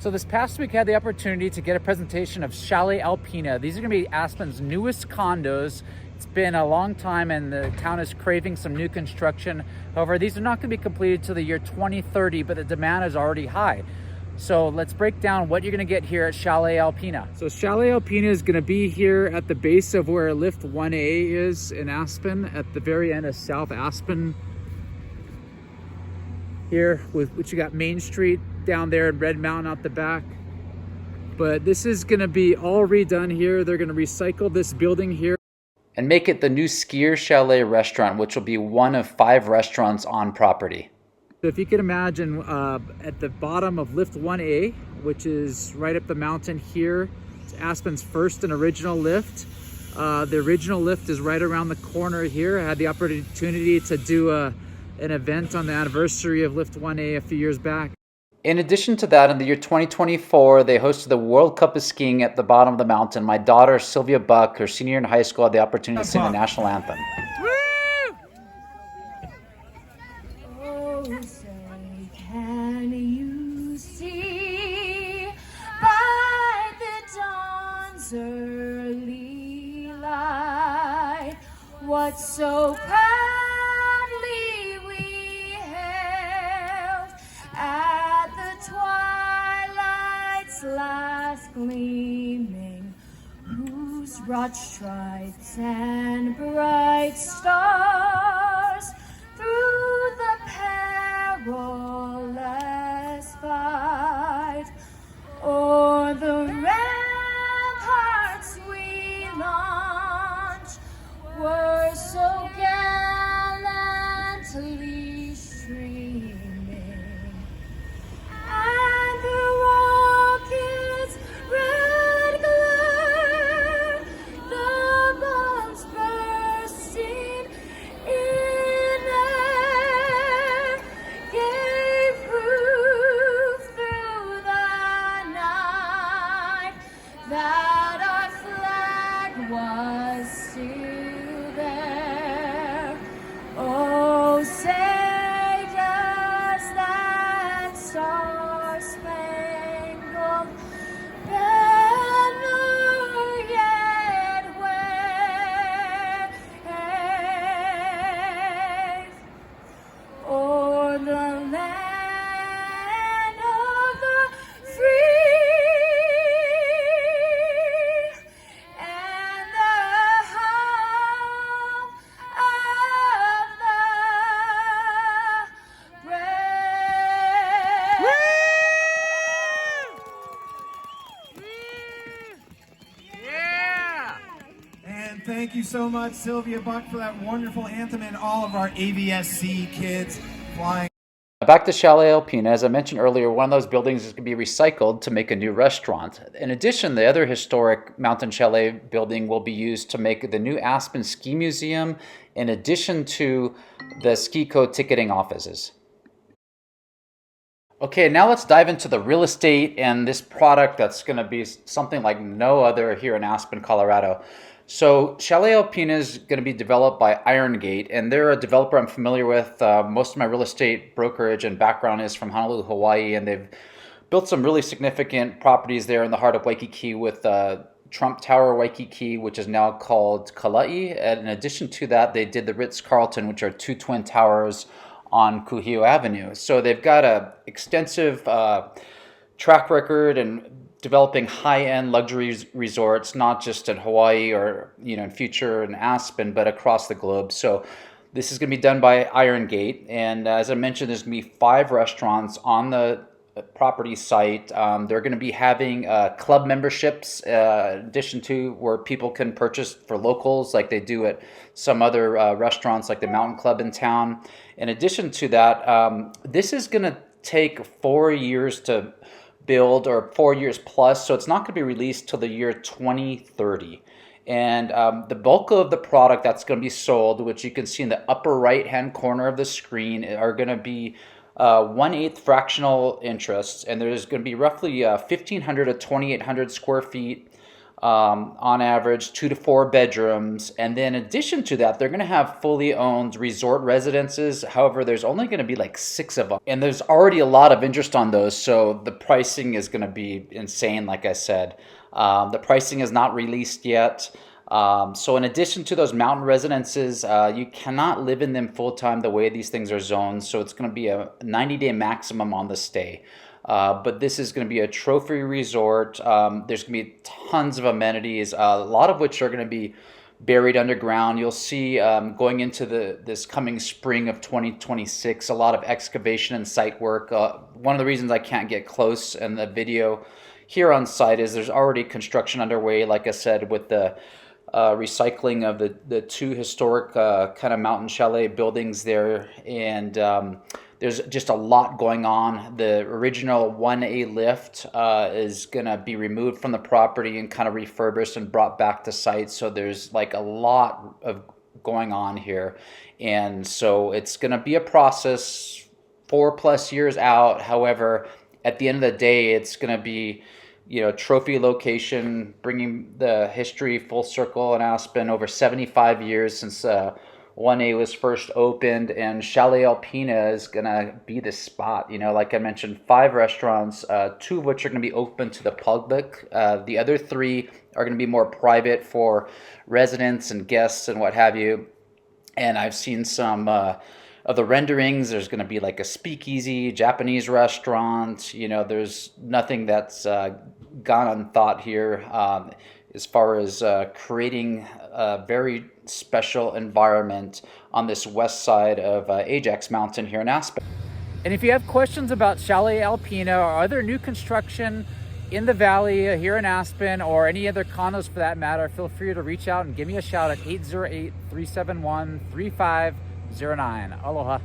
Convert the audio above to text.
So this past week I had the opportunity to get a presentation of Chalet Alpina. These are going to be Aspen's newest condos. It's been a long time and the town is craving some new construction. However, these are not going to be completed till the year 2030, but the demand is already high. So let's break down what you're going to get here at Chalet Alpina. So Chalet Alpina is going to be here at the base of where Lift 1A is in Aspen, at the very end of South Aspen. Here, which you got Main Street down there and Red Mountain out the back. But this is going to be all redone here. They're going to recycle this building here and make it the new Skier Chalet restaurant, which will be one of 5 restaurants on property. So if you can imagine, at the bottom of Lift 1A, which is right up the mountain here, it's Aspen's first and original lift. The original lift is right around the corner here. I had the opportunity to do an event on the anniversary of Lift 1A a few years back. In addition to that, in the year 2024, they hosted the World Cup of Skiing at the bottom of the mountain. My daughter, Sylvia Buck, her senior in high school, had the opportunity to sing the national anthem. Oh, say, can you see by the dawn's early light what so proudly we hailed at the twilight's last gleaming, whose broad stripes and bright stars through the perilous fight o'er the ramparts we launched were so gallantly streaming, and the rockets' red glare, the bombs bursting in air, gave proof through the night that our flag was still there. Oh, say does that star-spangled banner yet wave o'er the land of the free and the home of the brave. Yeah! And thank you so much, Sylvia Buck, for that wonderful anthem, and all of our AVSC kids flying. Back to Chalet Alpina, as I mentioned earlier, one of those buildings is going to be recycled to make a new restaurant. In addition, the other historic Mountain Chalet building will be used to make the new Aspen Ski Museum, in addition to the Ski Code ticketing offices. Okay, now let's dive into the real estate and this product that's going to be something like no other here in Aspen, Colorado. So Chalet Alpina is going to be developed by Irongate, and they're a developer I'm familiar with. Most of my real estate brokerage and background is from Honolulu, Hawaii, and they've built some really significant properties there in the heart of Waikiki with Trump Tower Waikiki, which is now called Kalai. And in addition to that, they did the Ritz-Carlton, which are 2 twin towers on Kuhio Avenue. So they've got a extensive track record in developing high-end luxury resorts, not just in Hawaii or in future in Aspen, but across the globe. So this is going to be done by Irongate, and as I mentioned, there's going to be 5 restaurants on the property site. They're going to be having club memberships, in addition to where people can purchase for locals like they do at some other restaurants like the Mountain Club in town. In addition to that, this is going to take 4 years to build, or 4 years plus, so it's not going to be released till the year 2030. And the bulk of the product that's going to be sold, which you can see in the upper right hand corner of the screen, are going to be 1/8 fractional interests, and there's going to be roughly 1,500 to 2,800 square feet on average 2 to 4 bedrooms, and then in addition to that, they're going to have fully owned resort residences. However, there's only going to be like 6 of them, and there's already a lot of interest on those, so the pricing is going to be insane. Like I said, the pricing is not released yet. So in addition to those mountain residences, you cannot live in them full-time the way these things are zoned, so it's going to be a 90-day maximum on the stay. But this is going to be a trophy resort. There's going to be tons of amenities, a lot of which are going to be buried underground. You'll see going into this coming spring of 2026, a lot of excavation and site work. One of the reasons I can't get close in the video here on site is there's already construction underway, like I said, with the recycling of the 2 historic kind of mountain chalet buildings there, and there's just a lot going on. The original 1A lift is going to be removed from the property and kind of refurbished and brought back to site. So there's like a lot of going on here. And so it's going to be a process 4+ years out. However, at the end of the day, it's going to be, you know, trophy location, bringing the history full circle in Aspen. Over 75 years since 1A was first opened, and Chalet Alpina is gonna be the spot. You know, like I mentioned, 5 restaurants, 2 of which are gonna be open to the public. The other 3 are gonna be more private for residents and guests and what have you. And I've seen some of the renderings. There's going to be like a speakeasy, Japanese restaurant. You know, there's nothing that's gone unthought here as far as creating a very special environment on this west side of Ajax Mountain here in Aspen. And if you have questions about Chalet Alpina or other new construction in the valley here in Aspen, or any other condos for that matter, feel free to reach out and give me a shout at 808-371-3509. Aloha.